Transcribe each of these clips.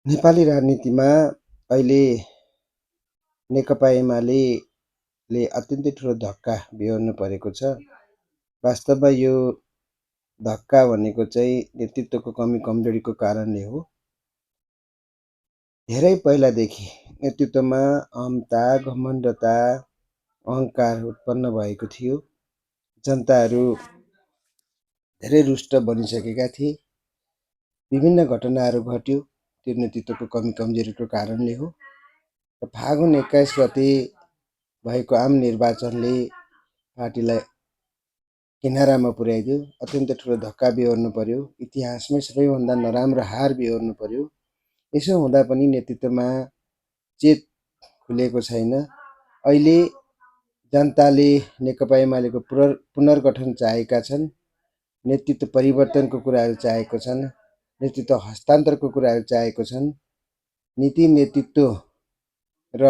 नेपाली राजनीतिमा अहिले नेकपा एमाले अत्यन्तै ठुलो धक्का बेहोर्नु परेको छ। वास्तवमा यो धक्का भनेको चाहिँ नेतृत्वको कमी कमजोरीको कारणले हो। धेरै पहिलादेखि नेतृत्वमा अहमता, घमण्डता, अहङ्कार उत्पन्न भएको थियो। जनताहरू धेरै रुष्ट बनिसकेका थिए। विभिन्न घटनाहरू घट्यो, त्यो नेतृत्वको कमी कमजोरीको कारणले हो। फागुन 21 गते भएको आम निर्वाचनले पार्टीलाई किनारामा पुर्याइदियो। अत्यन्त ठुलो धक्का बेहोर्नु पर्यो। इतिहासमै सबैभन्दा नराम्रो हार बेहोर्नु पर्यो। यसो हुँदा पनि नेतृत्वमा चेत खुलेको छैन। अहिले जनताले नेकपा एमालेको पुनर्गठन चाहेका छन्। नेतृत्व परिवर्तनको कुराहरू चाहेको छन्। नेतृत्व हस्तान्तरको कुराहरू चाहेको छन्। नीति नेतृत्व र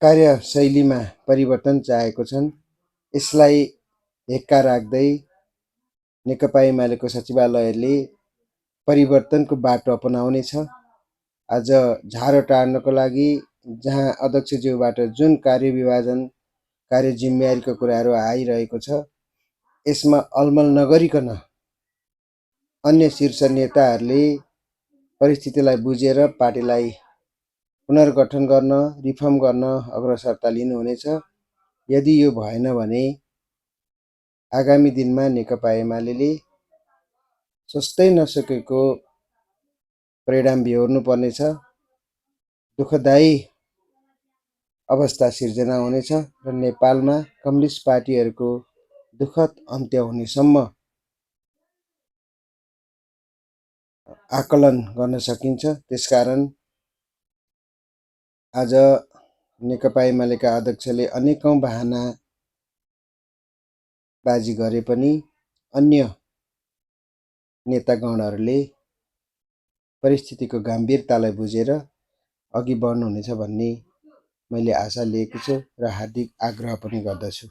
कार्यशैलीमा परिवर्तन चाहेको छन्। यसलाई हेक्का राख्दै नेकपा एमालेको सचिवालयले परिवर्तनको बाटो अपनाउनेछ। आज झारो टार्नको लागि जहाँ अध्यक्षज्यूबाट जुन कार्यविभाजन, कार्य जिम्मेवारीको कुराहरू आइरहेको छ, यसमा अलमल नगरिकन अन्य शीर्ष नेताहरूले परिस्थितिलाई बुझेर पार्टीलाई पुनर्गठन गर्न, रिफर्म गर्न अग्रसरता लिनुहुनेछ। यदि यो भएन भने आगामी दिनमा नेकपा एमाले सोच्दै नसकेको परिणाम बेहोर्नु पर्नेछ। दुःखदायी अवस्था सिर्जना हुनेछ र नेपालमा कम्युनिस्ट पार्टीहरूको दुःखद अन्त्य हुनेसम्म आकलन गर्न सकिन्छ। त्यसकारण आज नेकपा एमालेका अध्यक्षले अनेकौं बहानाबाजी गरे पनि अन्य नेतागणहरूले परिस्थितिको गम्भीरतालाई बुझेर अघि बढ्नुहुनेछ भन्ने मैले आशा लिएको छु र हार्दिक आग्रह पनि गर्दछु।